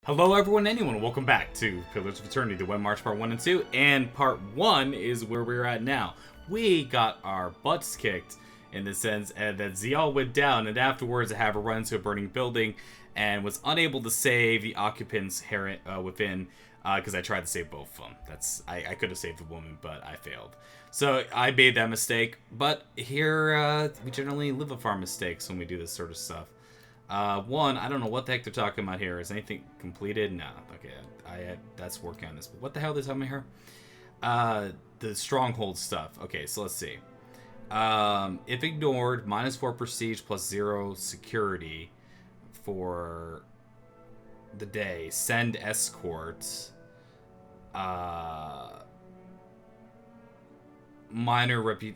Hello everyone, anyone, welcome back to Pillars of Eternity, the Web March Part 1 and 2, and Part 1 is where we're at now. We got our butts kicked, in the sense that Ziyal went down, and afterwards I have a run into a burning building, and was unable to save the occupants within, because I tried to save both of them. I could have saved the woman, but I failed. So I made that mistake, but here, we generally live with our mistakes when we do this sort of stuff. One, I don't know what the heck they're talking about here. Is anything completed? No. Okay, that's working on this. But what the hell are they telling me here? The stronghold stuff. Okay, so let's see. If ignored, -4 prestige plus 0 security for the day. Send escorts.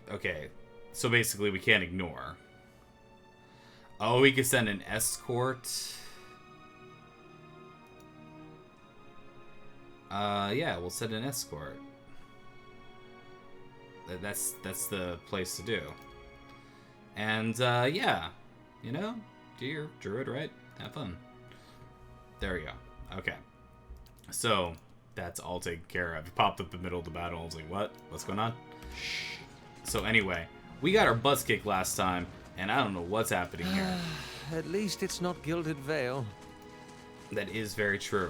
Okay, so basically we can't ignore. Oh, we can send an escort. Yeah, we'll send an escort. That's the place to do. And, yeah. You know, do your druid, right? Have fun. There we go. Okay. So, that's all taken care of. It popped up in the middle of the battle. I was like, what? What's going on? So, anyway, we got our butts kicked last time. And I don't know what's happening here. At least it's not Gilded Veil. That is very true.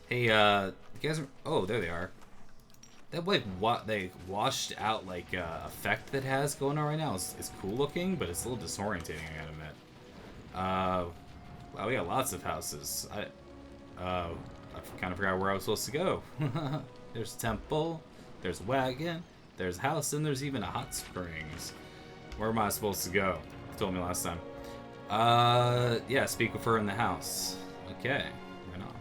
Hey, you guys are... Oh, there they are. That, like, what they washed out, like, effect that has going on right now is cool looking, but it's a little disorientating, I gotta admit. Wow, we got lots of houses. I kind of forgot where I was supposed to go. There's a temple, there's a wagon, there's a house, and there's even a hot springs. Where am I supposed to go? You told me last time. Yeah, speak with her in the house. Okay, right on.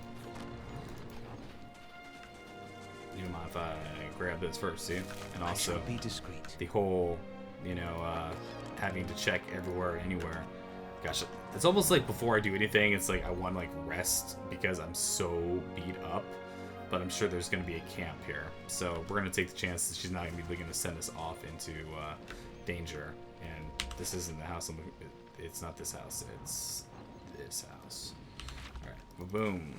You don't mind if I grab this first, see? And also, be discreet. The whole, you know, having to check everywhere and anywhere. Gosh, it's almost like before I do anything, it's like I want to, like, rest because I'm so beat up. But I'm sure there's going to be a camp here. So we're going to take the chance that she's not going to be looking to send us off into, danger. And this isn't the house. It's not this house. It's this house. Alright. Boom.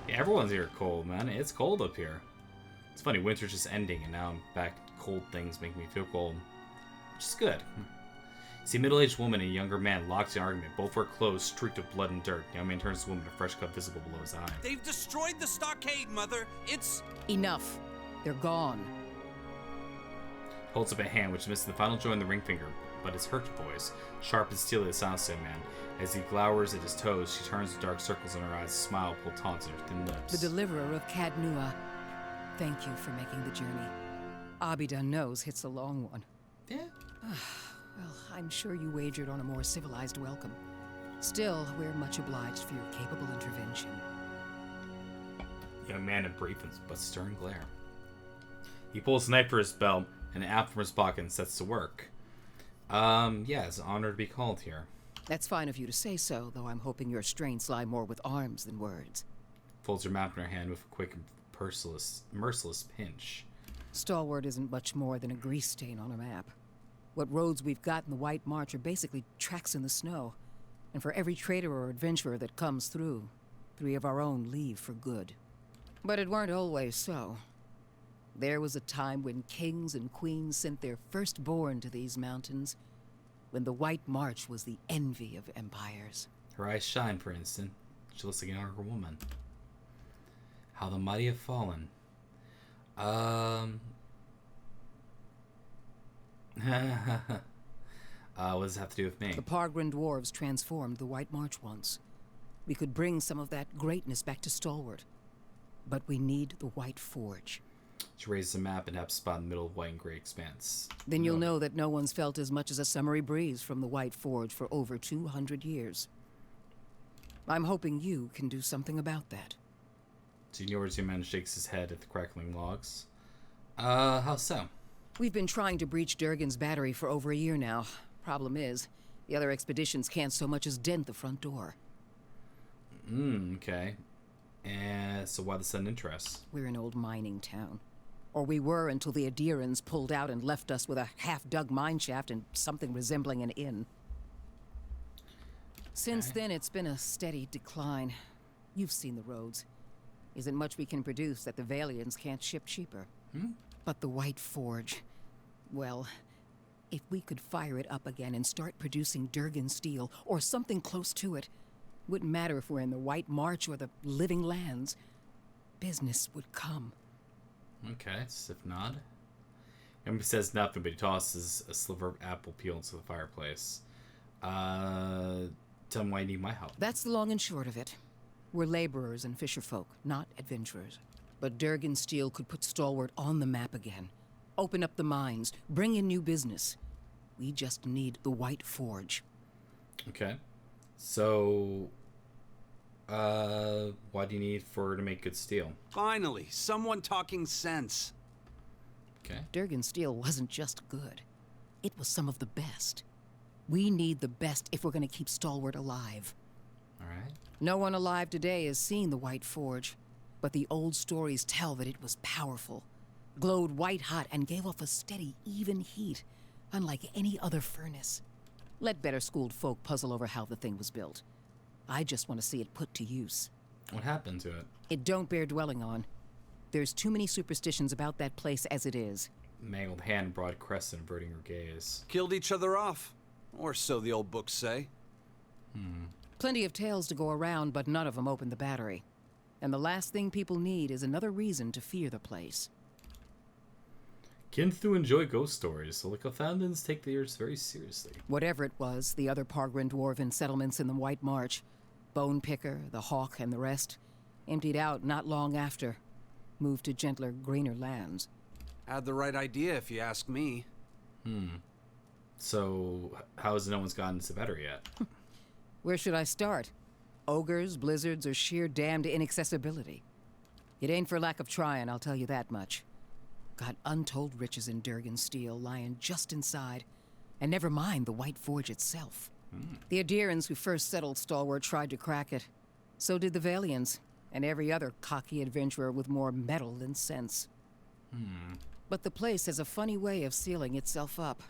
Yeah, everyone's here cold, man. It's cold up here. It's funny. Winter's just ending, and now I'm back. Cold things make me feel cold. Which is good. See, a middle-aged woman and a younger man locked in argument. Both wear clothes streaked with blood and dirt. The young man turns to the woman, a fresh cut visible below his eye. They've destroyed the stockade, Mother. It's... Enough. They're gone. Holds up a hand which misses the final joint in the ring finger, but his hurt voice, sharp and steely, sounds to a man. As he glowers at his toes, she turns the dark circles in her eyes, a smile pull taunts her thin lips. The deliverer of Cadnua. Thank you for making the journey. Abida knows it's a long one. Yeah. Well, I'm sure you wagered on a more civilized welcome. Still, we're much obliged for your capable intervention. Young man in brief but stern glare. He pulls a knife from his belt and an apple from his pocket and sets to work. Yeah, it's an honor to be called here. That's fine of you to say so, though I'm hoping your strengths lie more with arms than words. Folds her map in her hand with a quick and merciless pinch. Stalwart isn't much more than a grease stain on a map. What roads we've got in the White March are basically tracks in the snow. And for every trader or adventurer that comes through, 3 of our own leave for good. But it weren't always so. There was a time when kings and queens sent their firstborn to these mountains, when the White March was the envy of empires. Her eyes shine, for instance. She looks like an younger woman. How the mighty have fallen. What does it have to do with me? The Pargrin dwarves transformed the White March once. We could bring some of that greatness back to Stalwart. But we need the White Forge. She raises a map and taps a spot in the middle of white and gray expanse. Then you'll know that no one's felt as much as a summery breeze from the White Forge for over 200 years. I'm hoping you can do something about that. Seniority man shakes his head at the crackling logs. How so? We've been trying to breach Durgan's battery for over a year now. Problem is, the other expeditions can't so much as dent the front door. Okay. And so why the sudden interest? We're an old mining town. Or we were until the Adirans pulled out and left us with a half-dug mine shaft and something resembling an inn. Since Okay. then, it's been a steady decline. You've seen the roads. Isn't much we can produce that the Valians can't ship cheaper. But the White Forge... Well, if we could fire it up again and start producing Durgan steel, or something close to it, wouldn't matter if we're in the White March or the Living Lands, business would come. Okay, stiff nod. Ember says nothing, but he tosses a sliver of apple peel into the fireplace. Tell him why you need my help. That's the long and short of it. We're laborers and fisherfolk, not adventurers. But Durgan steel could put Stalwart on the map again. Open up the mines, bring in new business. We just need the White Forge. Okay. So, why do you need for her to make good steel? Finally, someone talking sense. Okay. Durgan steel wasn't just good. It was some of the best. We need the best if we're going to keep Stalwart alive. All right. No one alive today has seen the White Forge, but the old stories tell that it was powerful, glowed white hot, and gave off a steady, even heat, unlike any other furnace. Let better-schooled folk puzzle over how the thing was built. I just want to see it put to use. What happened to it? It don't bear dwelling on. There's too many superstitions about that place as it is. Mangled hand, broad crescent, averting her gaze. Killed each other off. Or so the old books say. Plenty of tales to go around, but none of them open the battery. And the last thing people need is another reason to fear the place. Kinthu enjoy ghost stories, so the Clefandans take theirs very seriously. Whatever it was, the other Pargrin dwarven settlements in the White March, Bone Picker, the Hawk, and the rest, emptied out not long after. Moved to gentler, greener lands. Had the right idea, if you ask me. So, how has no one's gotten into better yet? Where should I start? Ogres, blizzards, or sheer damned inaccessibility? It ain't for lack of trying, I'll tell you that much. Got untold riches in Durgan steel lying just inside, and never mind the White Forge itself. The Adirans who first settled Stalwart tried to crack it. So did the Valians, and every other cocky adventurer with more metal than sense. But the place has a funny way of sealing itself up.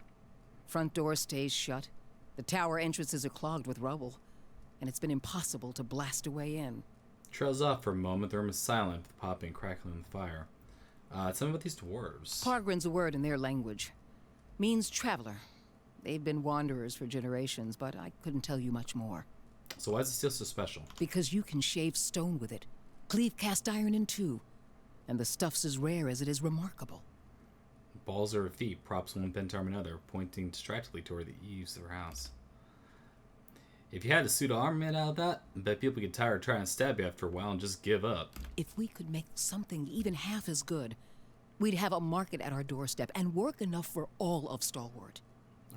Front door stays shut, the tower entrances are clogged with rubble, and it's been impossible to blast a way in. Trails off for a moment, the room is silent, with the popping and crackling of the fire. Tell me about these dwarves. Pargrin's a word in their language. Means traveler. They've been wanderers for generations, but I couldn't tell you much more. So why is the steel so special? Because you can shave stone with it, cleave cast iron in two, and the stuff's as rare as it is remarkable. Balls are her feet, props one bent arm another, pointing distractedly toward the eaves of her house. If you had a suit of armor made out of that, I bet people get tired of trying to stab you after a while and just give up. If we could make something even half as good, we'd have a market at our doorstep and work enough for all of Stalwart.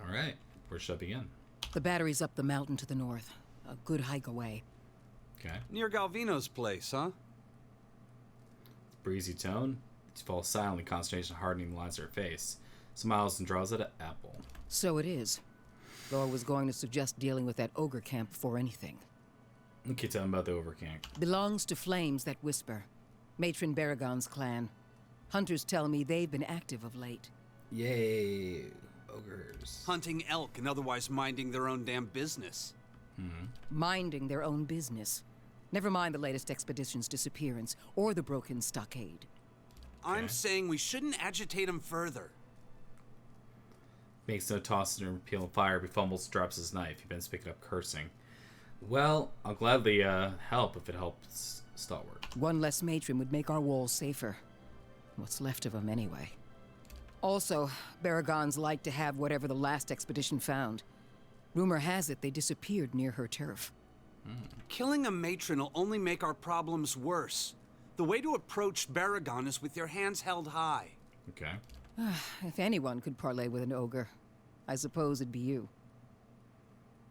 Alright, where should I begin? The battery's up the mountain to the north, a good hike away. Okay. Near Galvino's place, huh? Breezy tone. She falls silently, concentration hardening the lines of her face. Smiles and draws at an apple. So it is. Though I was going to suggest dealing with that ogre camp before anything. Okay, tell me about the overcamp. Belongs to Flames That Whisper. Matron Baragon's clan. Hunters tell me they've been active of late. Yay, ogres. Hunting elk and otherwise minding their own damn business. Minding their own business. Never mind the latest expedition's disappearance, or the broken stockade. I'm saying we shouldn't agitate him further. Makes no toss in her peel of fire. He fumbles, drops his knife. He begins picking up, cursing. Well, I'll gladly help if it helps Stalwart. One less matron would make our walls safer. What's left of them, anyway. Also, Baragons like to have whatever the last expedition found. Rumor has it they disappeared near her turf. Killing a matron will only make our problems worse. The way to approach Baragon is with your hands held high. Okay. If anyone could parley with an ogre, I suppose it'd be you.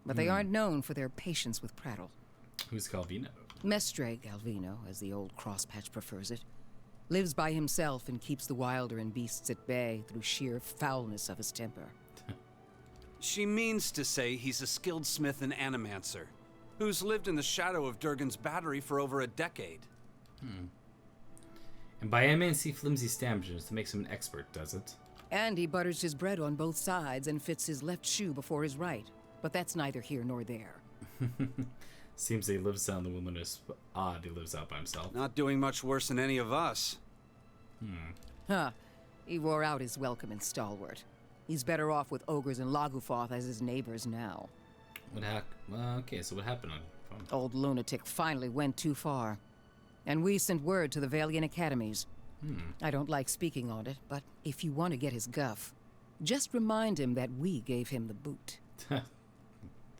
But they aren't known for their patience with prattle. Who's Calvino? Mestre Galvino, as the old crosspatch prefers it, lives by himself and keeps the wilder and beasts at bay through sheer foulness of his temper. She means to say he's a skilled smith and animancer, who's lived in the shadow of Durgan's battery for over a decade. And by MNC flimsy stamens, that makes him an expert, does it? And he butters his bread on both sides and fits his left shoe before his right. But that's neither here nor there. Seems he lives out in the wilderness, but odd he lives out by himself. Not doing much worse than any of us. Huh. He wore out his welcome in Stalwart. He's better off with ogres and Lagufoth as his neighbors now. Okay, so what happened on phone? Old lunatic finally went too far. And we sent word to the Valiant Academies. I don't like speaking on it, but if you want to get his guff, just remind him that we gave him the boot. Is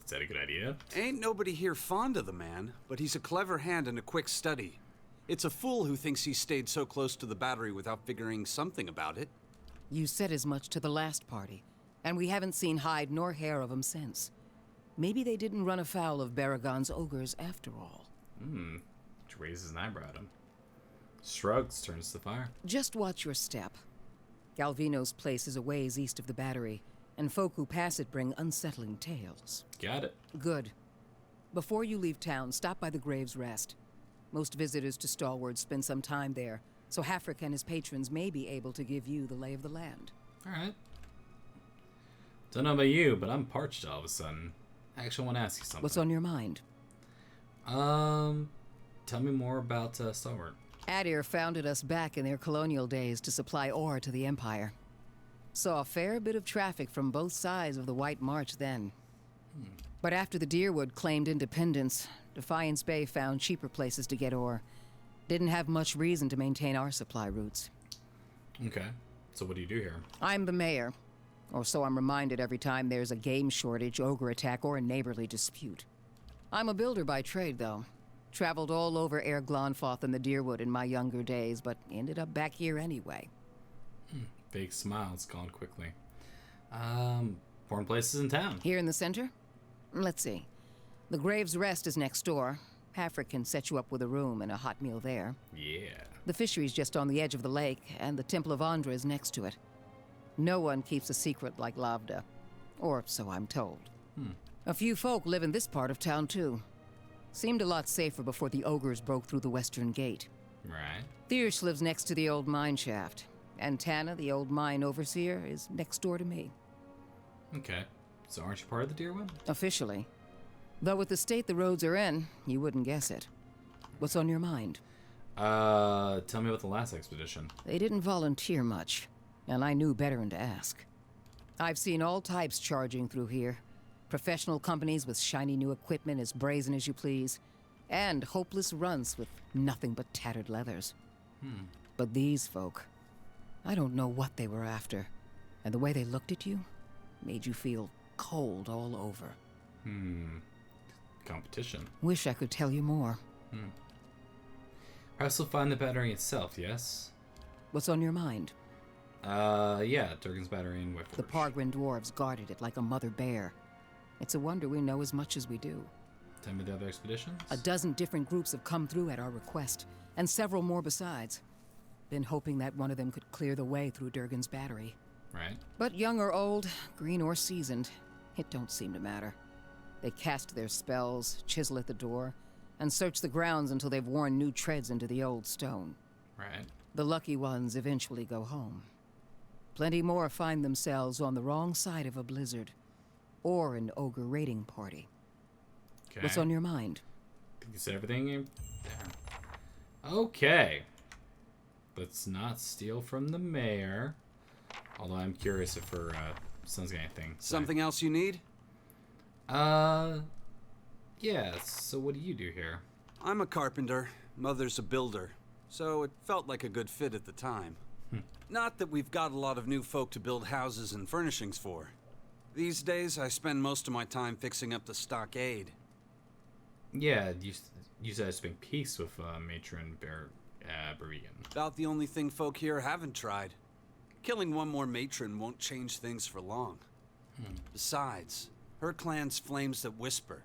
that a good idea? Ain't nobody here fond of the man, but he's a clever hand and a quick study. It's a fool who thinks he stayed so close to the battery without figuring something about it. You said as much to the last party, and we haven't seen hide nor hair of him since. Maybe they didn't run afoul of Baragon's ogres after all. Raises an eyebrow at him. Shrugs, turns to fire. Just watch your step. Galvino's place is a ways east of the battery, and folk who pass it bring unsettling tales. Got it. Good. Before you leave town, stop by the Grave's Rest. Most visitors to Stalwart spend some time there, so Hafric and his patrons may be able to give you the lay of the land. Alright. Don't know about you, but I'm parched all of a sudden. I actually want to ask you something. What's on your mind? Tell me more about Stalwart. Adir founded us back in their colonial days to supply ore to the Empire. Saw a fair bit of traffic from both sides of the White March then. But after the Deerwood claimed independence, Defiance Bay found cheaper places to get ore. Didn't have much reason to maintain our supply routes. Okay. So what do you do here? I'm the mayor. Or so I'm reminded every time there's a game shortage, ogre attack, or a neighborly dispute. I'm a builder by trade, though. Traveled all over Air Glonfoth and the Deerwood in my younger days, but ended up back here anyway. Fake smile's gone quickly. Foreign places in town. Here in the center? Let's see. The Grave's Rest is next door. Hafric can set you up with a room and a hot meal there. Yeah. The fishery's just on the edge of the lake, and the Temple of Andra is next to it. No one keeps a secret like Lavda. Or so I'm told. A few folk live in this part of town, too. Seemed a lot safer before the ogres broke through the western gate. Right. Thiersch lives next to the old mine shaft, and Tana, the old mine overseer, is next door to me. Okay. So aren't you part of the Deerwood? Officially. Though with the state the roads are in, you wouldn't guess it. What's on your mind? Tell me about the last expedition. They didn't volunteer much, and I knew better than to ask. I've seen all types charging through here. Professional companies with shiny new equipment as brazen as you please, and hopeless runts with nothing but tattered leathers. But these folk, I don't know what they were after, and the way they looked at you made you feel cold all over. Competition. Wish I could tell you more. Perhaps we'll find the battery itself, yes? What's on your mind? Yeah, Durgan's battery in Whitforge. The Pargrin dwarves guarded it like a mother bear. It's a wonder we know as much as we do. Tell me the other expeditions? A dozen different groups have come through at our request, and several more besides. Been hoping that one of them could clear the way through Durgan's battery. Right. But young or old, green or seasoned, it don't seem to matter. They cast their spells, chisel at the door, and search the grounds until they've worn new treads into the old stone. Right. The lucky ones eventually go home. Plenty more find themselves on the wrong side of a blizzard, or an ogre raiding party. Okay. What's on your mind? Think you said everything in there. Okay. Let's not steal from the mayor. Although I'm curious if her son's got anything. Something else you need? Yeah, so what do you do here? I'm a carpenter. Mother's a builder. So it felt like a good fit at the time. Not that we've got a lot of new folk to build houses and furnishings for. These days, I spend most of my time fixing up the stockade. Yeah, you said it's been peace with Matron Beregan. About the only thing folk here haven't tried. Killing one more matron won't change things for long. Besides, her clan's flames that whisper.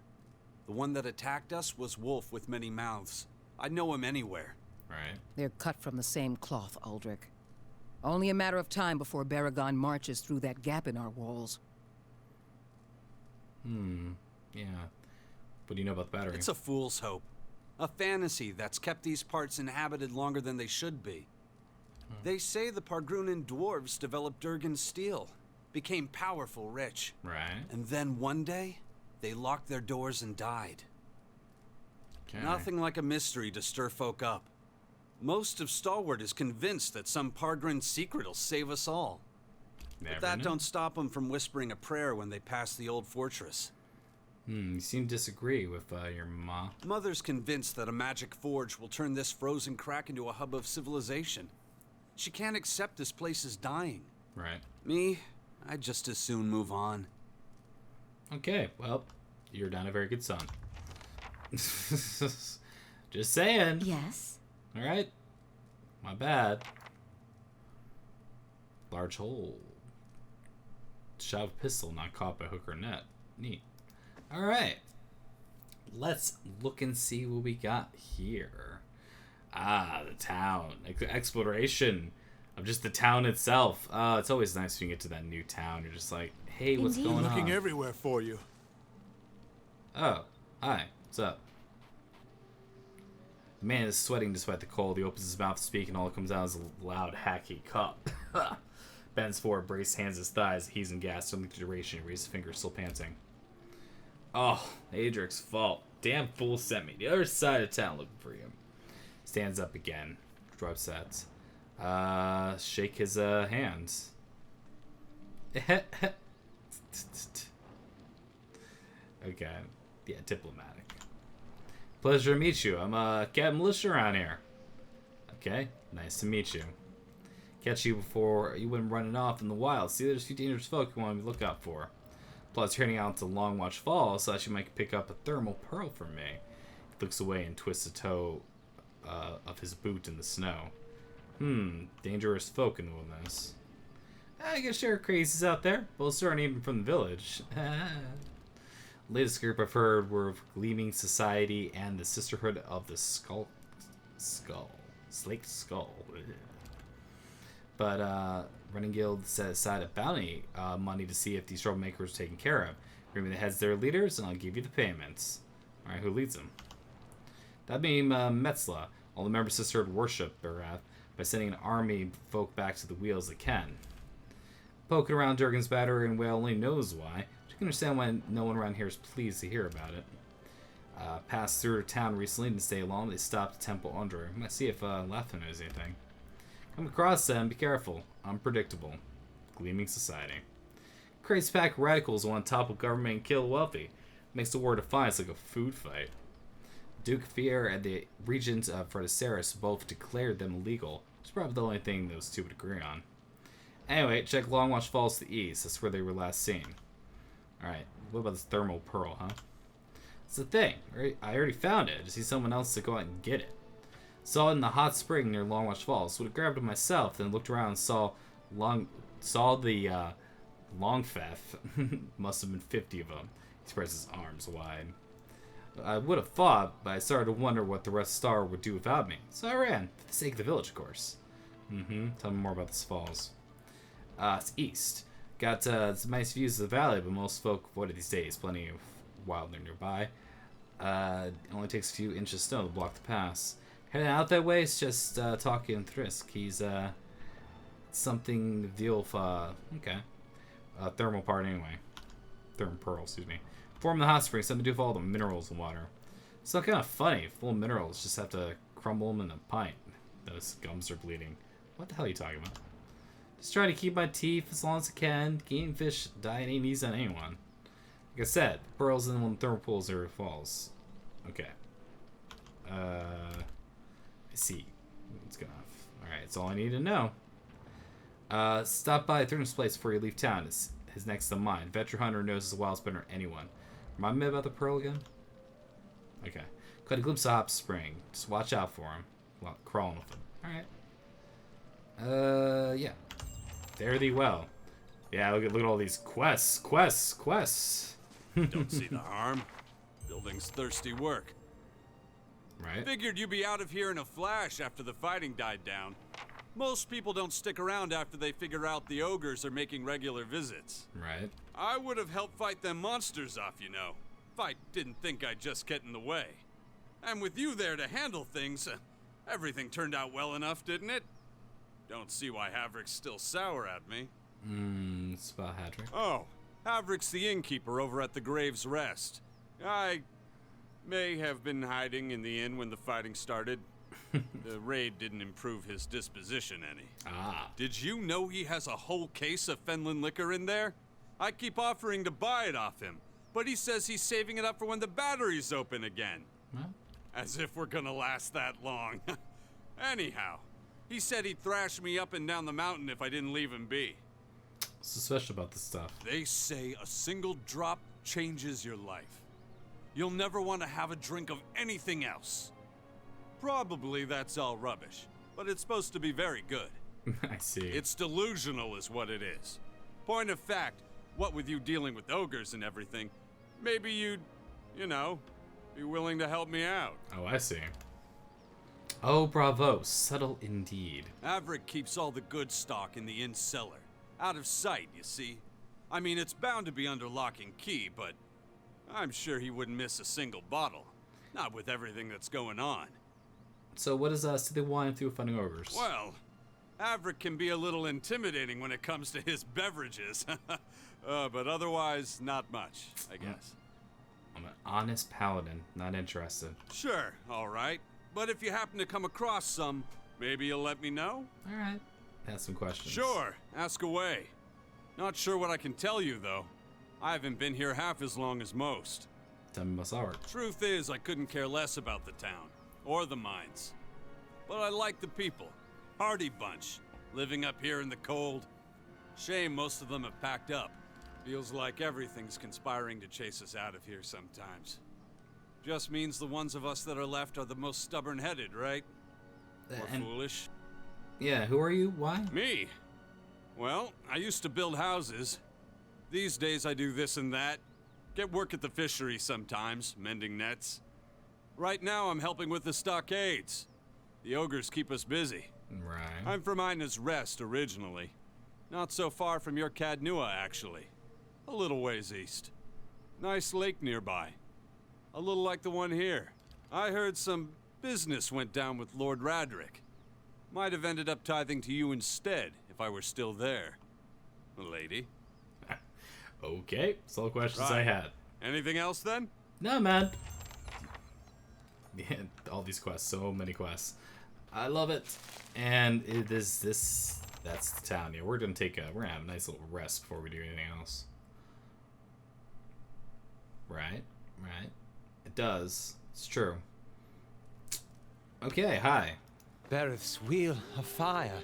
The one that attacked us was Wolf with many mouths. I'd know him anywhere. Right. They're cut from the same cloth, Aldrich. Only a matter of time before Baragon marches through that gap in our walls. Yeah. What do you know about the battery? It's a fool's hope. A fantasy that's kept these parts inhabited longer than they should be. They say the Pargrunan dwarves developed Durgan's steel, became powerful, rich. Right. And then one day, they locked their doors and died. Okay. Nothing like a mystery to stir folk up. Most of Stalwart is convinced that some Pargrin secret will save us all. Never But that knew. don't stop them from whispering a prayer when they pass the old fortress. You seem to disagree with your ma. Mother's convinced that a magic forge will turn this frozen crack into a hub of civilization. She can't accept this place is dying. Right. Me, I'd just as soon move on. Okay, well, you're not a very good son. Just saying. Yes. Alright. My bad. Large hole. Shove pistol not caught by hook or net. Neat. Alright. Let's look and see what we got here. Ah, the town. Exploration of just the town itself. It's always nice when you get to that new town. You're just like, hey, what's Indeed. going on? Looking everywhere for you. Oh, hi. What's up? The man is sweating despite the cold. He opens his mouth to speak, and all that comes out is a loud, hacky cup. Bends forward, braced hands his thighs, he's in gas. Only the duration. He raises his fingers, still panting. Oh, Adric's fault. Damn fool sent me. The other side of town looking for you. Stands up again. Drops that. Shake his hands. Okay. Yeah, diplomatic. Pleasure to meet you. I'm Captain Militia around here. Okay, nice to meet you. Catch you before you went running off in the wild. See, there's a few dangerous folk you want me to look out for. Plus, turning out to Long Watch Falls, so that you might pick up a thermal pearl from me. He looks away and twists the toe of his boot in the snow. Dangerous folk in the wilderness. I guess there are crazies out there. Both aren't even from the village. Latest group I've heard were of Gleaming Society and the Sisterhood of the Slaked Skull. But Running Guild set aside a bounty money to see if these troublemakers are taken care of. Bring me the heads of their leaders, and I'll give you the payments. Alright, who leads them? That'd be Metzla. All the members of Sisterhood worship Barath by sending an army of folk back to the wheels that can. Poking around Durgan's battery and Whale only knows why. You can understand why no one around here is pleased to hear about it. Passed through town recently, didn't stay long. They stopped at Temple Under. Might see if Lathan knows anything. Come across them, be careful. Unpredictable. Gleaming Society. Crazy pack of radicals want to topple government and kill the wealthy. Makes the war of defiance like a food fight. Duke Fier and the regent of Verticeris both declared them illegal. It's probably the only thing those two would agree on. Anyway, check Longwatch Falls to the east. That's where they were last seen. Alright, what about this thermal pearl, huh? It's the thing. I already found it. I just need someone else to go out and get it. Saw it in the hot spring near Longwatch Falls. Would have grabbed it myself, then looked around and saw the Longfeth. Must have been 50 of them. He spreads his arms wide. I would have fought, but I started to wonder what the rest of Star would do without me. So I ran, for the sake of the village, of course. Tell me more about this falls. It's east. Got some nice views of the valley, but most folk avoid it these days. Plenty of wildland nearby. It only takes a few inches of snow to block the pass. Heading out that way, it's just talking and Thrisk. He's something to deal with. Okay. Thermal part anyway. Thermal pearl, excuse me. Form the hot spring, something to do with all the minerals in water. It's not kind of funny. Full of minerals, just have to crumble them in a pint. Those gums are bleeding. What the hell are you talking about? Just trying to keep my teeth as long as I can. Game fish diet ain't easy on anyone. Like I said, pearls in one of the thermal pools or falls. Okay. I see. What's going on? Alright, that's all I need to know. Stop by Thurden's place before you leave town. It's his next to mine. Veteran hunter knows his wild better than anyone. Remind me about the pearl again? Okay. Caught a glimpse of Hop Spring. Just watch out for him. Well, crawling with him. Alright. Yeah. Fare thee well. Yeah, look at all these quests. Don't see the harm. Building's thirsty work. Right? Figured you'd be out of here in a flash after the fighting died down. Most people don't stick around after they figure out the ogres are making regular visits. Right. I would have helped fight them monsters off, you know. If I didn't think I'd just get in the way. And with you there to handle things, everything turned out well enough, didn't it? Don't see why Havric's still sour at me. It's about Hadrick. Oh, Havrick's the innkeeper over at the Grave's Rest. I may have been hiding in the inn when the fighting started. The raid didn't improve his disposition any. Ah. Did you know he has a whole case of Fenlin liquor in there? I keep offering to buy it off him, but he says he's saving it up for when the battery's open again. Huh? As if we're gonna last that long. Anyhow, he said he'd thrash me up and down the mountain if I didn't leave him be. What's so special about this stuff? They say a single drop changes your life. You'll never want to have a drink of anything else. Probably that's all rubbish, but it's supposed to be very good. I see. It's delusional is what it is. Point of fact, what with you dealing with ogres and everything, maybe you'd, you know, be willing to help me out. Oh, I see. Oh, bravo. Subtle indeed. Averick keeps all the good stock in the inn cellar. Out of sight, you see. I mean, it's bound to be under lock and key, but I'm sure he wouldn't miss a single bottle. Not with everything that's going on. So what does City Wine through fighting ogres? Well, Averick can be a little intimidating when it comes to his beverages. But otherwise, not much, I guess. I'm an honest paladin, not interested. Sure, all right. But if you happen to come across some, maybe you'll let me know? All right. Have some questions. Sure, ask away. Not sure what I can tell you, though. I haven't been here half as long as most. Tell me about Stalwart. Truth is, I couldn't care less about the town, or the mines. But I like the people. Hardy bunch, living up here in the cold. Shame most of them have packed up. Feels like everything's conspiring to chase us out of here sometimes. Just means the ones of us that are left are the most stubborn-headed, right? Or foolish. Yeah, who are you? Why? Me? Well, I used to build houses. These days I do this and that. Get work at the fishery sometimes, mending nets. Right now I'm helping with the stockades. The ogres keep us busy. Right. I'm from Ina's Rest originally. Not so far from your Cadnua, actually. A little ways east. Nice lake nearby. A little like the one here. I heard some business went down with Lord Radric. Might have ended up tithing to you instead, if I were still there. Lady. Okay, that's all the questions I Right. had. Anything else then? No, man. Yeah, all these quests, so many quests. I love it. And it is this. That's the town. Yeah, we're gonna have a nice little rest before we do anything else. Right. It does. It's true. Okay, hi. Bereth's wheel of fire.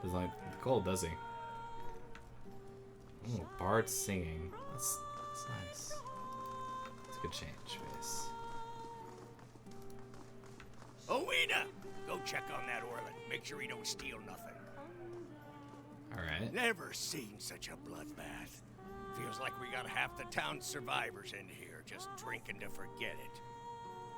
Doesn't like the cold, does he? Oh, bard singing. That's nice. It's a good change, face. Owena! Go check on that Orland. Make sure he don't steal nothing. Alright. Never seen such a bloodbath. Feels like we got half the town's survivors in here, just drinking to forget it.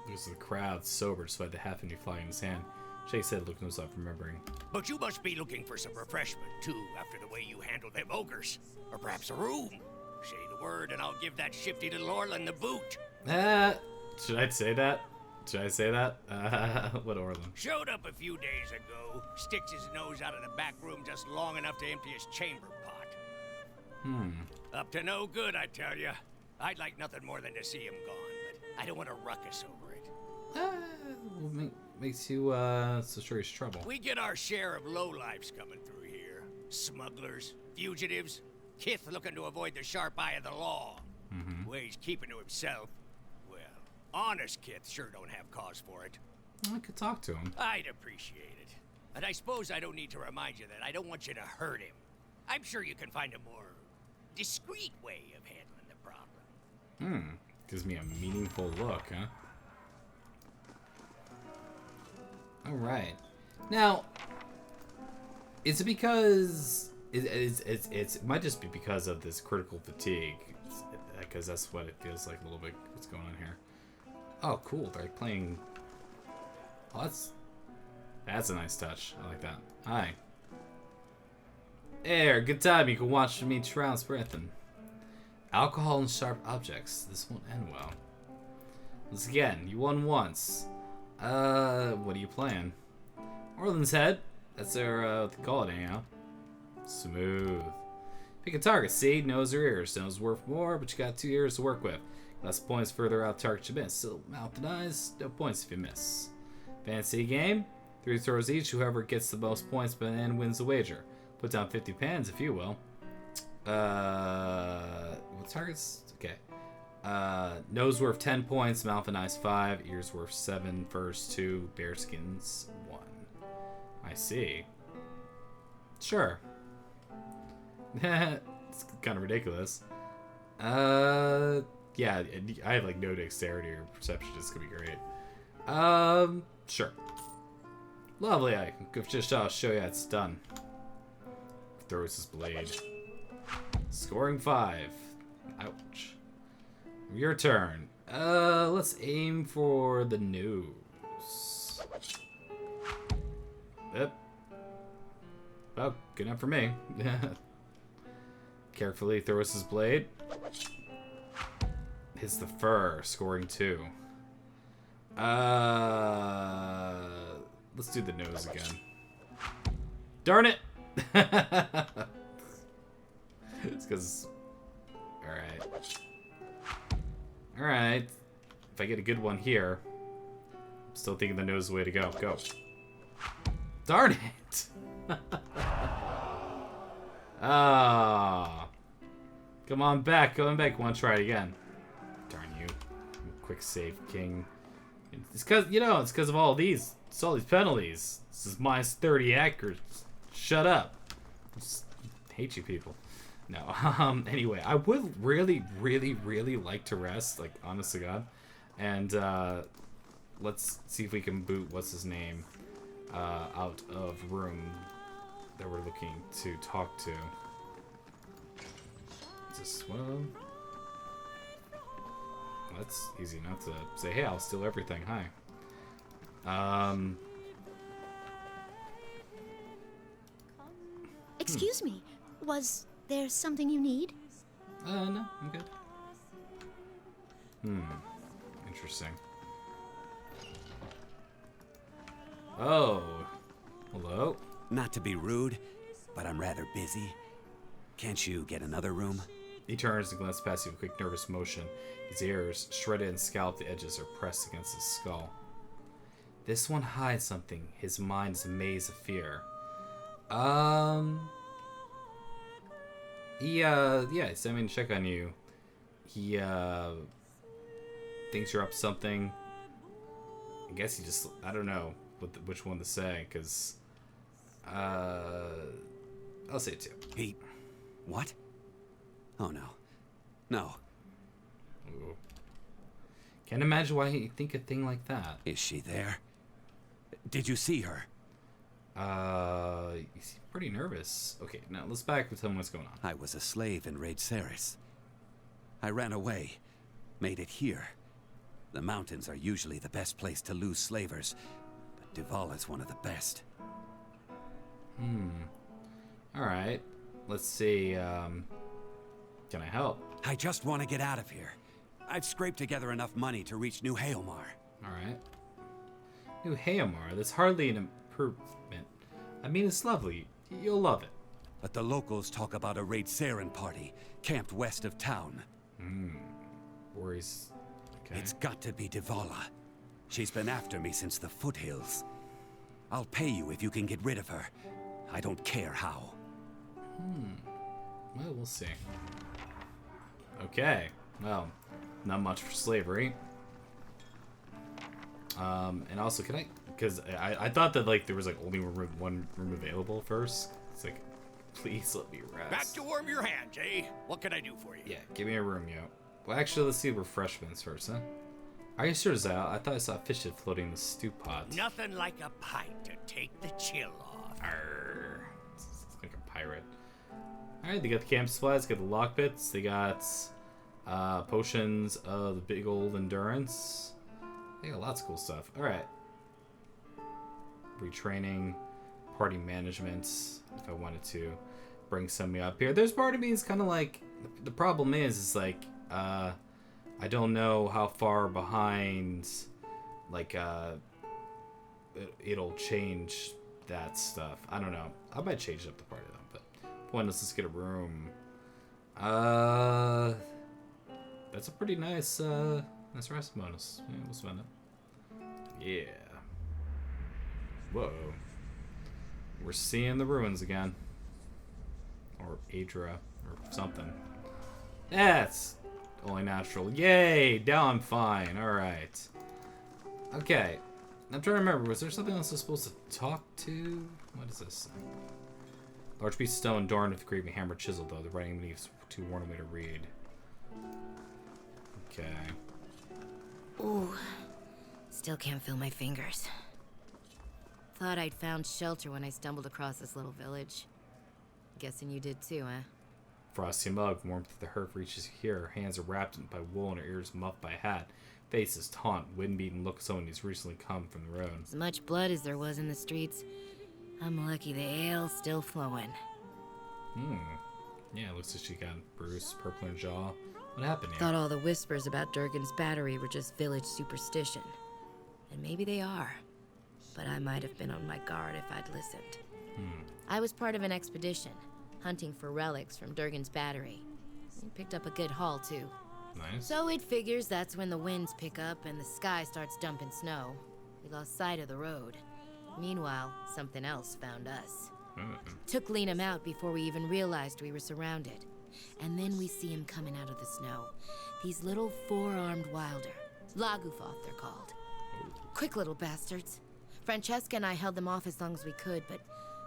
Looks at the crowd, sober, despite the half empty flying in his hand. Shake said, looking himself, remembering. But you must be looking for some refreshment, too, after the way you handled them ogres. Or perhaps a room. Say the word, and I'll give that shifty little Orland the boot. Should I say that? What Orland? Showed up a few days ago, sticks his nose out of the back room just long enough to empty his chamber pot. Up to no good, I tell you. I'd like nothing more than to see him gone, but I don't want to ruckus over it. What makes you, so sure he's trouble? We get our share of lowlifes coming through here. Smugglers, fugitives, Kith looking to avoid the sharp eye of the law. Ways keeping to himself. Well, honest Kith sure don't have cause for it. I could talk to him. I'd appreciate it. And I suppose I don't need to remind you that I don't want you to hurt him. I'm sure you can find a more discreet way of handling the problem. Gives me a meaningful look, huh? Alright. Now, is it because... It might just be because of this critical fatigue. Because that's what it feels like a little bit. What's going on here? Oh, cool. They're playing... Oh, that's a nice touch. I like that. Hi. There, good time. You can watch me drown breathing. Alcohol and sharp objects. This won't end well. Once again, you won once. What are you playing? Orland's Head. That's their, what they call it anyhow. Smooth. Pick a target, see? Nose or ears. Nose worth more, but you got 2 ears to work with. Less points further out target you miss. So mouth and eyes, no points if you miss. Fancy game? 3 throws each. Whoever gets the most points by the end wins the wager. Put down 50 pans if you will. What targets? Okay. Nose worth 10 points, mouth and eyes 5, ears worth 7, furs 2, bearskins 1. I see. Sure. It's kind of ridiculous. Yeah, I have like no dexterity or perception. It's gonna be great. Sure. Lovely. I can just show you how it's done. Throws his blade. Scoring 5. Ouch. Your turn. Let's aim for the nose. Yep. Well, good enough for me. Carefully throws his blade. Hits the fur, scoring 2. Let's do the nose again. Darn it! It's because... Alright. Alright. If I get a good one here, I'm still thinking the nose is the way to go. Go. Darn it! Ah. Come on back. Going back. Want to try it again. Darn you. Quick save, king. It's because, you know, it's because of all these. It's all these penalties. This is minus 30 accuracy. Shut up. I just hate you people. No. Anyway, I would really, really, really like to rest. Like, honest to God. And, let's see if we can boot, what's his name, out of room that we're looking to talk to. Is this one of them? Well, that's easy enough to say, hey, I'll steal everything. Hi. Excuse me, was there something you need? No, I'm good. Interesting. Oh, hello? Not to be rude, but I'm rather busy. Can't you get another room? He turns and glances past you with a quick nervous motion. His ears, shredded and scalped, the edges are pressed against his skull. This one hides something. His mind is a maze of fear. He sent me to check on you. He, thinks you're up to something. I guess he just, I don't know which one to say, because, I'll say it too. He... what? Oh, no. No. Ooh. Can't imagine why he'd think a thing like that. Is she there? Did you see her? You seem pretty nervous. Okay, now let's back and tell me what's going on. I was a slave in Raid Ceres. I ran away. Made it here. The mountains are usually the best place to lose slavers, but Divala's one of the best. Alright. Let's see, can I help? I just want to get out of here. I've scraped together enough money to reach New Haomar. Alright. New Haomar, that's hardly an improvement. I mean, it's lovely. You'll love it. But the locals talk about a Raid Saren party, camped west of town. Worries. Okay. It's got to be Divala. She's been after me since the foothills. I'll pay you if you can get rid of her. I don't care how. Well, we'll see. Okay. Well, not much for slavery. And also, can I... Because I thought that, like, there was, like, only one room available first. It's like, please let me rest. Back to warm your hands, eh? What can I do for you? Yeah, give me a room, yo. Well, actually, let's see refreshments first, huh? Are you sure, Ziyal? I thought I saw a fish head floating in the stew pot. Nothing like a pint to take the chill off. Arrgh. It's like a pirate. Alright, they got the camp supplies, they got the lock bits, they got potions of the big old endurance. They got lots of cool stuff. Alright. Retraining, party management, if I wanted to bring somebody up here. There's part of me is kind of like, the problem is like, I don't know how far behind, like, it'll change that stuff. I don't know. I might change up the party though, but point is, let's get a room. That's a pretty nice, nice rest bonus. Yeah, we'll spend it. Yeah. Whoa. We're seeing the ruins again. Or Adra, or something. That's only natural. Yay! Now I'm fine. Alright. Okay. I'm trying to remember, was there something else I was supposed to talk to? What is this? Large piece of stone adorned with creepy hammer chisel, though. The writing leaves too worn away to read. Okay. Ooh. Still can't feel my fingers. Thought I'd found shelter when I stumbled across this little village. Guessing you did too, huh? Frosty mug, warmth of the hearth reaches here. Her hands are wrapped by wool and her ears muffed by a hat. Face is taunt, wind-beaten look of someone who's recently come from the road. As much blood as there was in the streets, I'm lucky the ale's still flowing. Yeah, it looks like she got bruised, purple in jaw. What happened here? Thought all the whispers about Durgan's battery were just village superstition. And maybe they are. But I might have been on my guard if I'd listened. I was part of an expedition, hunting for relics from Durgan's battery. We picked up a good haul, too. Nice. So it figures that's when the winds pick up and the sky starts dumping snow. We lost sight of the road. Meanwhile, something else found us. Took Liam out before we even realized we were surrounded. And then we see him coming out of the snow. These little four-armed wilder. Lagufoth, they're called. Quick little bastards. Francesca and I held them off as long as we could, but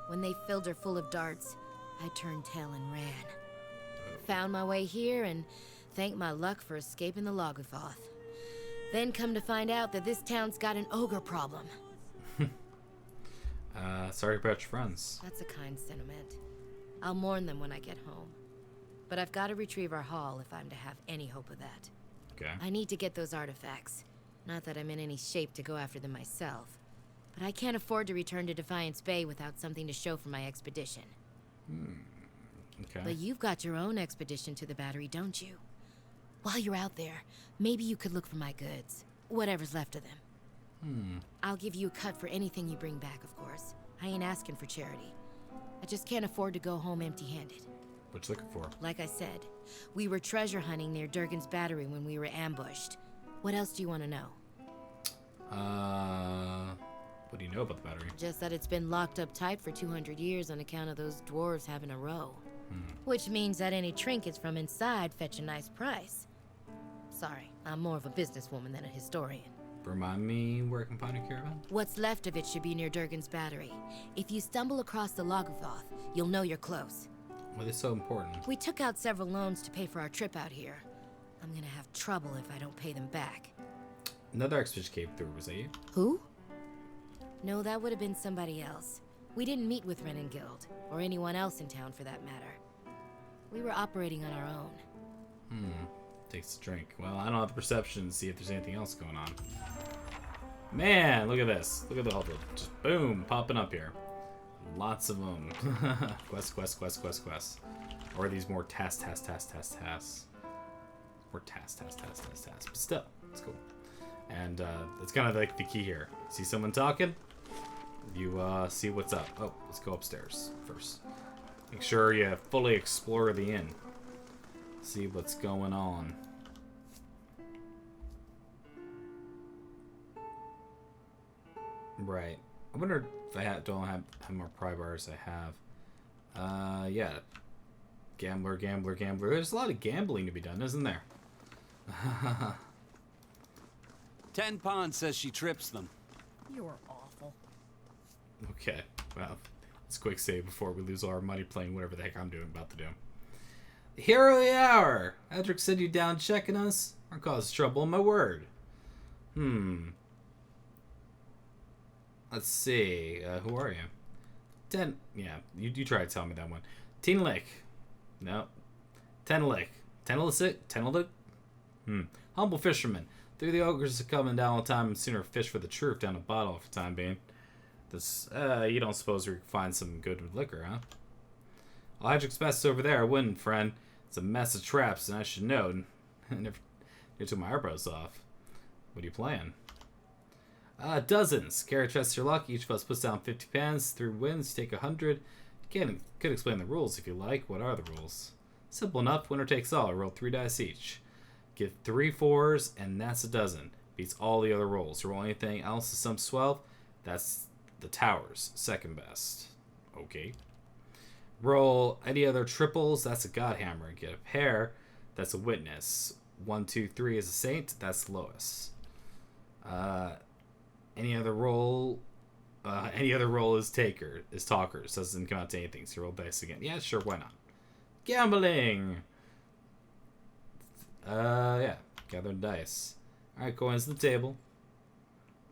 when they filled her full of darts, I turned tail and ran. Found my way here and thanked my luck for escaping the Lagufoth. Then come to find out that this town's got an ogre problem. Sorry about your friends. That's a kind sentiment. I'll mourn them when I get home. But I've got to retrieve our haul if I'm to have any hope of that. Okay. I need to get those artifacts. Not that I'm in any shape to go after them myself. But I can't afford to return to Defiance Bay without something to show for my expedition. Okay. But you've got your own expedition to the battery, don't you? While you're out there, maybe you could look for my goods. Whatever's left of them. I'll give you a cut for anything you bring back, of course. I ain't asking for charity. I just can't afford to go home empty-handed. What you looking for? Like I said, we were treasure hunting near Durgan's battery when we were ambushed. What else do you want to know? What do you know about the battery? Just that it's been locked up tight for 200 years on account of those dwarves having a row. Which means that any trinkets from inside fetch a nice price. Sorry, I'm more of a businesswoman than a historian. Remind me where I can find a caravan? What's left of it should be near Durgan's battery. If you stumble across the Lagufoth, you'll know you're close. Why are they so important? We took out several loans to pay for our trip out here. I'm gonna have trouble if I don't pay them back. Another expedition came through, was that you? Who? No, that would have been somebody else. We didn't meet with Renengild, or anyone else in town for that matter. We were operating on our own. Takes a drink. Well, I don't have the perception to see if there's anything else going on. Man, look at this. Look at the whole just boom, popping up here. Lots of them. Quest. Or are these more tasks? More tasks. But still, it's cool. And that's kind of like the key here. See someone talking? You see what's up. Oh, let's go upstairs first. Make sure you fully explore the inn. See what's going on. Right. I wonder if I don't have how more pry bars I have. Yeah. Gambler. There's a lot of gambling to be done, isn't there? 10 Pond says she trips them. You're awful. Okay. Well, let's quick save before we lose all our money playing whatever the heck I'm about to do. Hero of the hour! Edric said you down checking us? Or cause trouble, my word. Let's see. Who are you? Yeah, you try to tell me that one. Lick. No. Tenlick. Tenlick? Humble fisherman. Through the ogres are coming down all the time and sooner fish for the truth down a bottle for the time being. This, you don't suppose we can find some good liquor, huh? Well, Edric's best over there, I wouldn't, friend. It's a mess of traps, and I should know. I never took my eyebrows off. What are you playing? Dozens. Carry test your luck. Each of us puts down 50 pans. Through wins, you take 100. Could explain the rules if you like. What are the rules? Simple enough, winner takes all. I roll 3 dice each. Get 3 4s, and that's a dozen. Beats all the other rolls. Roll anything else, the sum's 12. That's the towers, second best. Okay. Roll any other triples, that's a godhammer. Get a pair, that's a witness. 1, 2, 3 is a saint, that's the lowest. Any other roll is talkers. Doesn't come out to anything, so roll dice again. Yeah, sure, why not? Gambling! Yeah, gather dice. Alright, coins to the table.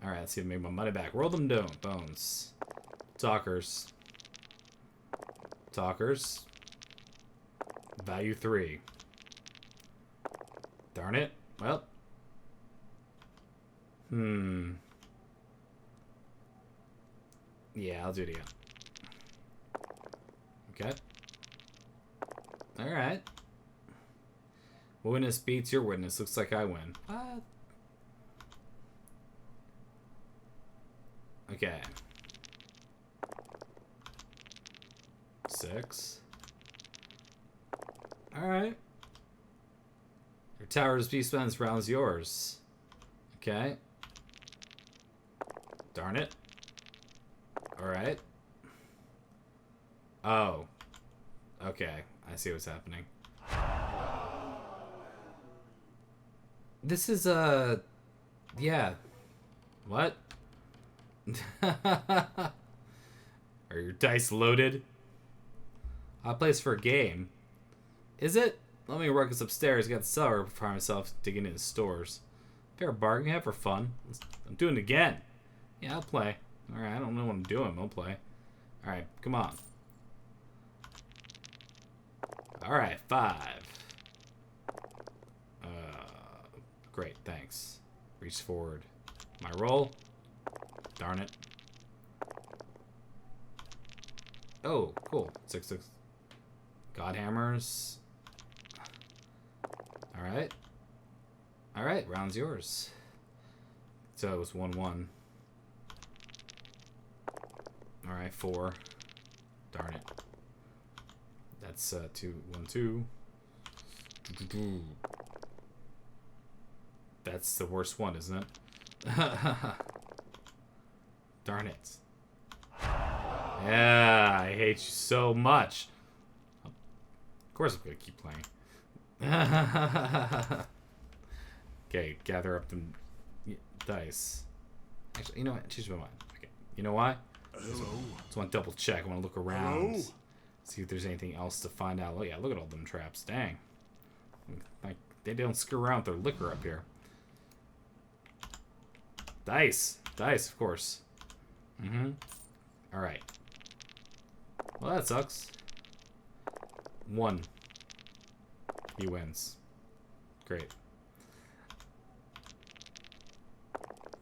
Alright, let's see if I make my money back. Roll them down. Bones. Talkers. Talkers. Value 3. Darn it. Well. Yeah, I'll do it again. Okay. Alright. Witness beats your witness. Looks like I win. What? Okay. 6. Alright. Your tower's beast spends rounds yours. Okay. Darn it. Alright. Oh. Okay. I see what's happening. This is yeah. What? Are your dice loaded? Odd place for a game. Is it? Let me work us upstairs. Got the cellar for myself digging into stores. Fair bargain, have for fun. I'm doing it again. Yeah, I'll play. Alright, I don't know what I'm doing. I'll play. Alright, come on. Alright, 5. Great, thanks. Reach forward. My roll. Darn it. Oh, cool. 6, 6. Godhammers. Alright. Alright, round's yours. So it was 1, 1. Alright, 4. Darn it. That's 2, 1, 2. That's the worst one, isn't it? Darn it. Yeah, I hate you so much. Of course I'm gonna keep playing. Okay, gather up the dice. Actually, you know what? Change my mind. Okay. You know why? Hello. Just want to double check. I want to look around. Hello. See if there's anything else to find out. Oh yeah, look at all them traps. Dang. Like, they don't screw around with their liquor up here. Dice. Dice, of course. Alright. Well, that sucks. 1. He wins. Great.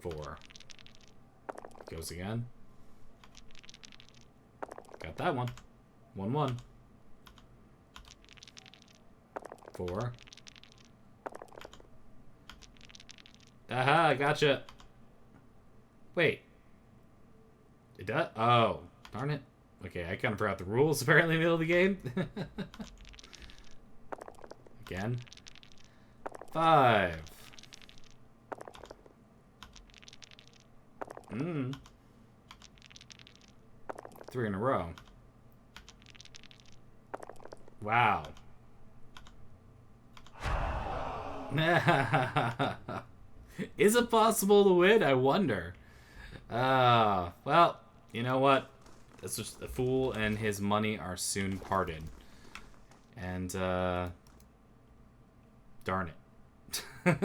4. Goes again. Got that one. 1, 1. 4. Aha, I gotcha. Wait. It does? Oh, darn it. Okay, I kind of forgot the rules apparently in the middle of the game. Again. 5. 3 in a row. Wow. Is it possible to win? I wonder. Well, you know what? That's just the fool and his money are soon parted. And, darn it. Alright,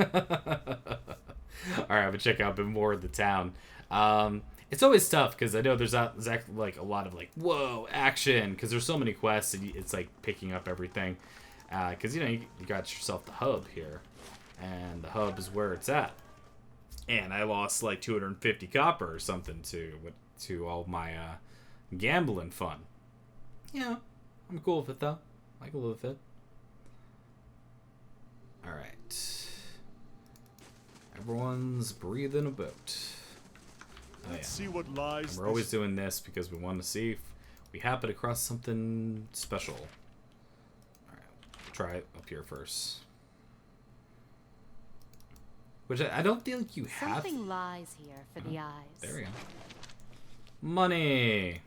I'm gonna check out a bit more of the town. It's always tough because I know there's not exactly like a lot of like, whoa, action, because there's so many quests and it's like picking up everything. Because, you know, you got yourself the hub here. And the hub is where it's at. And I lost like 250 copper or something to all my gambling fun. Yeah, I'm cool with it though. I can live with it. Alright. Everyone's breathing a bit. Oh, Let's see what lies. And we're always doing this because we want to see if we happen across something special. Alright. try up here first. Which I don't feel like you have. Something lies here for the eyes. There we go. Money.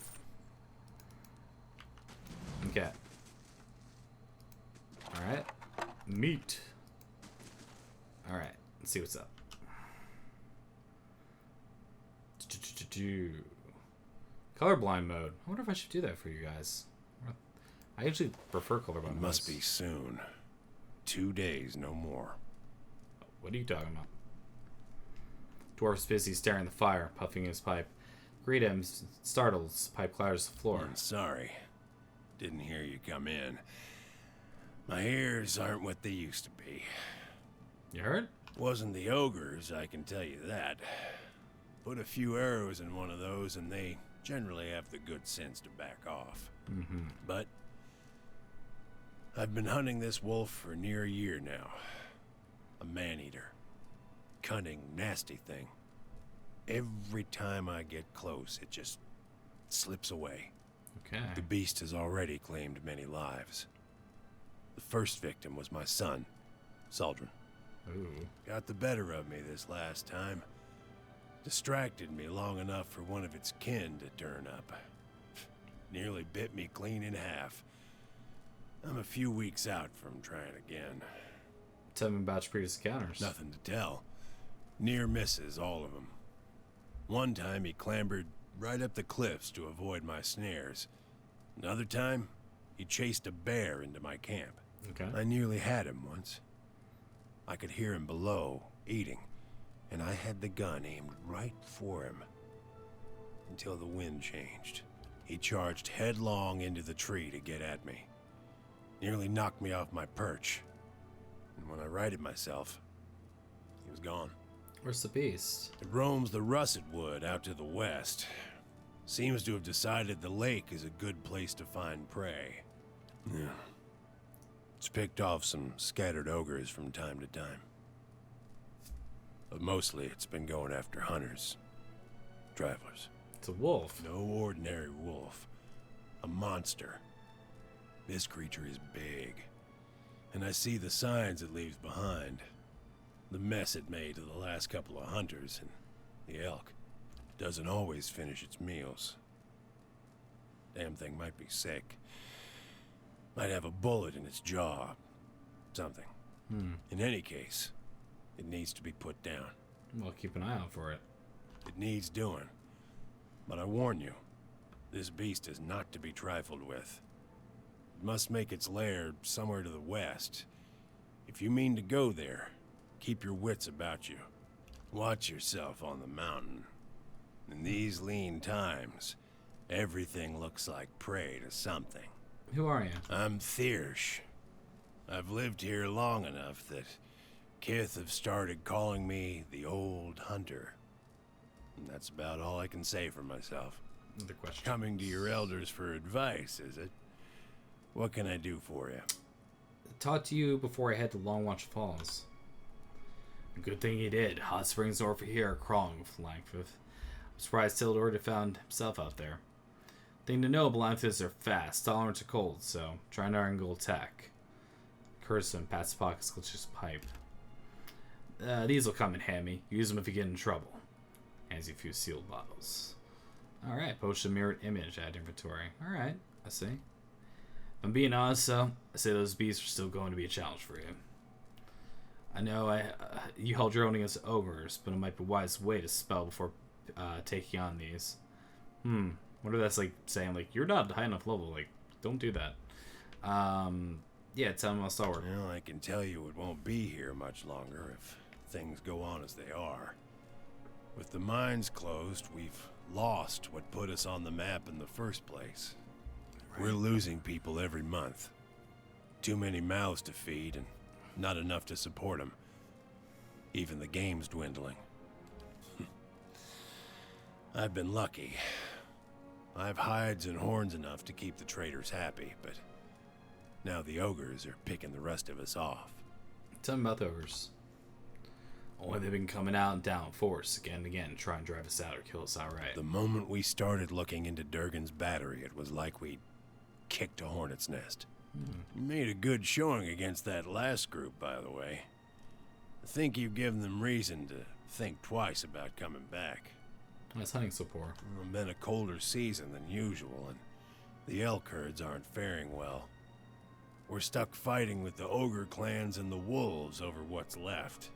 Okay. All right. Meat. All right. Let's see what's up. Colorblind mode. I wonder if I should do that for you guys. I usually prefer colorblind. It must be soon. 2 days, no more. What are you talking about? Dwarf's busy staring at the fire, puffing his pipe. Greet him, startled. His pipe clatters the floor. I'm sorry. Didn't hear you come in. My ears aren't what they used to be. You heard? Wasn't the ogres, I can tell you that. Put a few arrows in one of those and they generally have the good sense to back off. Mm-hmm. But I've been hunting this wolf for near a year now. A man-eater. Cunning, nasty thing. Every time I get close, it just slips away. Okay. The beast has already claimed many lives. The first victim was my son, Saldrin. Ooh. Got the better of me this last time. Distracted me long enough for one of its kin to turn up. Nearly bit me clean in half. I'm a few weeks out from trying again. Tell me about your previous encounters. Nothing to tell. Near misses, all of them. One time he clambered right up the cliffs to avoid my snares. Another time, he chased a bear into my camp. Okay. I nearly had him once. I could hear him below, eating, and I had the gun aimed right for him. Until the wind changed. He charged headlong into the tree to get at me. Nearly knocked me off my perch. And when I righted myself, he was gone. Where's the beast? It roams the russet wood out to the west. Seems to have decided the lake is a good place to find prey. Yeah. It's picked off some scattered ogres from time to time. But mostly it's been going after hunters. Travelers. It's a wolf. No ordinary wolf. A monster. This creature is big. And I see the signs it leaves behind. The mess it made to the last couple of hunters, and the elk doesn't always finish its meals. Damn thing might be sick. Might have a bullet in its jaw. Something. In any case, it needs to be put down. Well, keep an eye out for it. It needs doing. But I warn you, this beast is not to be trifled with. It must make its lair somewhere to the west. If you mean to go there, keep your wits about you. Watch yourself on the mountain. In these lean times, everything looks like prey to something. Who are you? I'm Thiersch. I've lived here long enough that Kith have started calling me the Old Hunter. And that's about all I can say for myself. Another question. Coming to your elders for advice, is it? What can I do for you? Talked to you before I head to Longwatch Falls. Good thing he did. Hot springs over here are crawling with Langford. I'm surprised Stalwart found himself out there. Thing to know, Blindfists are fast, tolerant to cold, so try an iron gold attack. Curse him, pats pockets, clutches his pipe. These will come in handy. Use them if you get in trouble. Hands you a few sealed bottles. Alright, potion mirrored image, add inventory. Alright, I see. If I'm being honest, though, I say those beasts are still going to be a challenge for you. I know you held your own against ogres, but it might be a wise way to spell before taking on these. What if that's like saying, like, you're not high enough level, like, don't do that. Yeah, tell me about Stalwart. Well, I can tell you it won't be here much longer if things go on as they are. With the mines closed, we've lost what put us on the map in the first place. Right. We're losing people every month. Too many mouths to feed and not enough to support them. Even the game's dwindling. I've been lucky. I've hides and horns enough to keep the traders happy, but now the ogres are picking the rest of us off. Tell me about the ogres. Only they've been coming out in down force again and again, trying to drive us out or kill us outright. The moment we started looking into Durgan's battery, it was like we'd kicked a hornet's nest. You made a good showing against that last group, by the way. I think you've given them reason to think twice about coming back. That's hunting so poor. It's been a colder season than usual, and the elk herds aren't faring well. We're stuck fighting with the ogre clans and the wolves over what's left.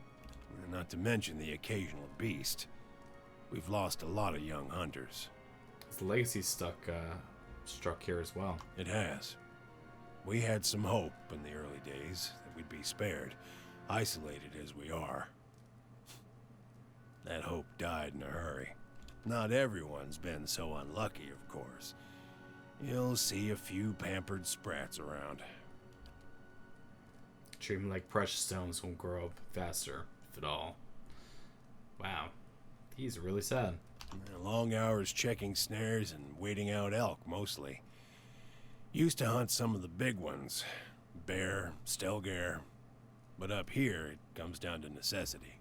Not to mention the occasional beast. We've lost a lot of young hunters. The legacy struck here as well. It has. We had some hope in the early days that we'd be spared, isolated as we are. That hope died in a hurry. Not everyone's been so unlucky, of course. You'll see a few pampered sprats around. Treat them like precious stones won't grow up faster, if at all. Wow. He's really sad. Long hours checking snares and waiting out elk, mostly. Used to hunt some of the big ones. Bear, stelgare. But up here, it comes down to necessity.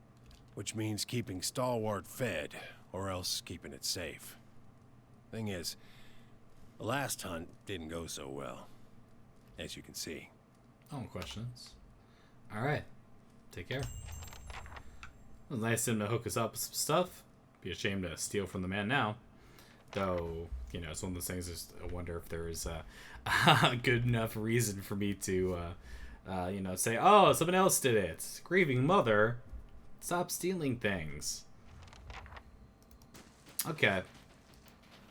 Which means keeping Stalwart fed, or else keeping it safe. Thing is, the last hunt didn't go so well. As you can see. No questions. Alright. Take care. It was nice of him to hook us up with some stuff. Be ashamed to steal from the man now. Though, you know, it's one of those things, just I wonder if there is a good enough reason for me to, you know, say, oh, someone else did it. Grieving mother. Stop stealing things. Okay.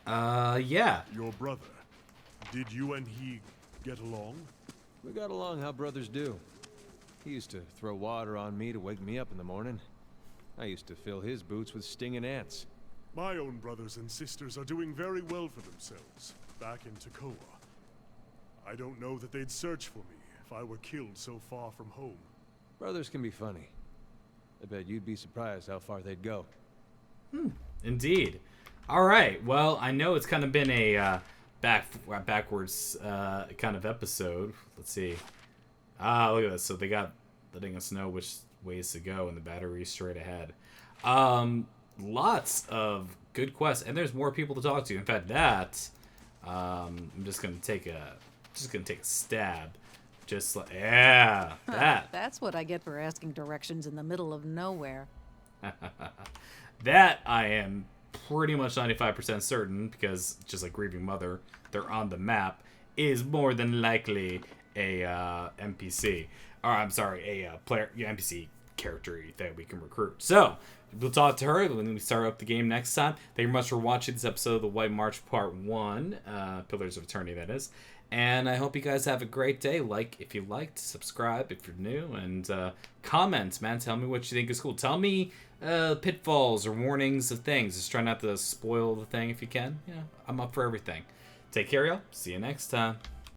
Yeah. Your brother. Did you and he get along? We got along how brothers do. He used to throw water on me to wake me up in the morning. I used to fill his boots with stinging ants. My own brothers and sisters are doing very well for themselves, back in Takoa. I don't know that they'd search for me if I were killed so far from home. Brothers can be funny. I bet you'd be surprised how far they'd go. Indeed. All right. Well, I know it's kind of been a backwards kind of episode. Let's see. Look at this. So they got letting us know which ways to go, and the battery straight ahead. Lots of good quests, and there's more people to talk to. In fact, I'm just gonna take a stab. Just like, yeah, that. That's what I get for asking directions in the middle of nowhere. That I am pretty much 95% certain, because just like Grieving Mother, they're on the map, is more than likely a NPC. Or I'm sorry, a player, NPC character that we can recruit. So we'll talk to her when we start up the game next time. Thank you much for watching this episode of the White March Part 1, Pillars of Eternity, that is. And I hope you guys have a great day. Like if you liked, subscribe if you're new, and comment, man. Tell me what you think is cool. Tell me pitfalls or warnings of things. Just try not to spoil the thing if you can. You know, I'm up for everything. Take care, y'all. See you next time.